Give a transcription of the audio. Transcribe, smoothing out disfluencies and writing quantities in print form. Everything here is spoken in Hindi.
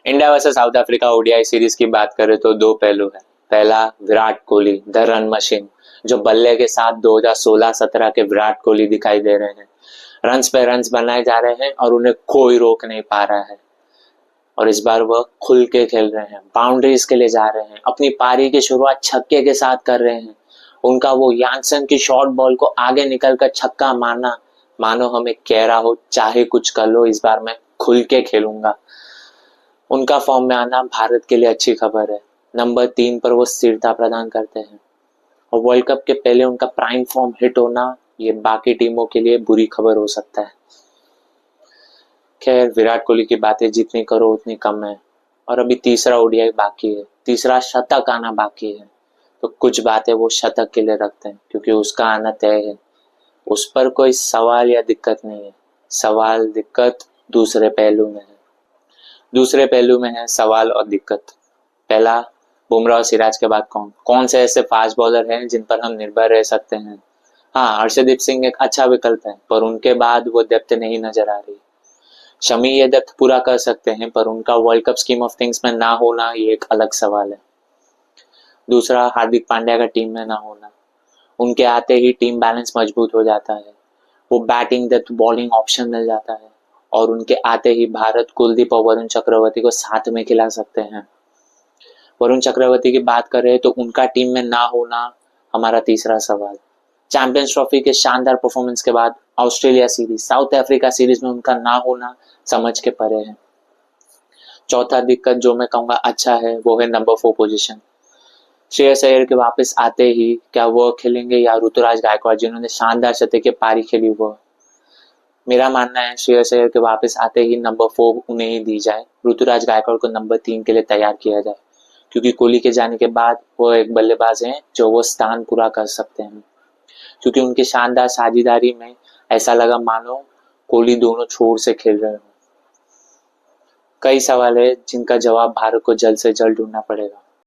India versus south Africa ODI series की बात करें तो दो पहलू है। पहला, Virat Kohli the run machine, जो बल्ले के साथ 2016-17 के विराट कोहली दिखाई दे रहे हैं। रन्स पे रन्स बनाए जा रहे हैं और उन्हें कोई रोक नहीं पा रहा है। और इस बार वह खुल के खेल रहे हैं, बाउंड्रीज के लिए जा रहे हैं, अपनी पारी की शुरुआत छक्के के साथ कर रहे हैं। उनका वो यानसन की शॉर्ट बॉल को आगे निकलकर छक्का मारना मानो हमें कह रहा हो चाहे कुछ कर लो, इस बार मैं खुल के खेलूंगा। उनका फॉर्म में आना भारत के लिए अच्छी खबर है। नंबर 3 पर वो स्थिरता प्रदान करते हैं और वर्ल्ड कप के पहले उनका प्राइम फॉर्म हिट होना ये बाकी टीमों के लिए बुरी खबर हो सकता है। खैर, विराट कोहली की बातें जितनी करो उतनी कम है और अभी तीसरा ओडीआई बाकी है, तीसरा शतक आना बाकी है। तो कुछ बातें वो शतक के लिए रखते हैं क्योंकि उसका आना तय है, उस पर कोई सवाल या दिक्कत नहीं है। सवाल दिक्कत दूसरे पहलू में है। दूसरे पहलू में है सवाल और दिक्कत। पहला, बुमराह और सिराज के बाद कौन कौन से ऐसे फास्ट बॉलर हैं जिन पर हम निर्भर रह सकते हैं। हाँ, हर्षदीप सिंह एक अच्छा विकल्प है पर उनके बाद वो डेप्थ नहीं नजर आ रही। शमी ये डेप्थ पूरा कर सकते हैं पर उनका world cup scheme of things में ना होना ये एक अलग सवाल है। दूसरा, हार्दिक पांड्या का टीम में ना होना। उनके आते ही टीम बैलेंस मजबूत हो जाता है, वो बैटिंग डेप्थ बॉलिंग ऑप्शन मिल जाता है और उनके आते ही भारत कुलदीप और वरुण चक्रवर्ती को साथ में खिला सकते हैं। वरुण चक्रवर्ती की बात करें तो उनका टीम में ना होना हमारा तीसरा सवाल। चैंपियंस ट्रॉफी के शानदार परफॉर्मेंस के बाद Australia series, south Africa series में उनका ना होना समझ के परे है। चौथा दिक्कत जो मैं कहूंगा अच्छा है वो है नंबर 4 पोजीशन। श्रेयस अय्यर के वापस आते ही क्या वो खेलेंगे या ऋतुराज गायकवाड़ जिन्होंने शानदार शतकीय की पारी खेली वो। मेरा मानना है श्रेयस अय्यर के वापस आते ही नंबर 4 उन्हें ही दी जाए, ऋतुराज गायकवाड़ को नंबर 3 के लिए तैयार किया जाए क्योंकि कोहली के जाने के बाद वो एक बल्लेबाज हैं जो वो स्थान पूरा कर सकते हैं। क्योंकि उनकी शानदार साझेदारी में ऐसा लगा मानो कोहली दोनों छोर से खेल रहे हो। कई सवाल है जिनका जवाब भारत को जल्द से जल्द ढूंढना पड़ेगा।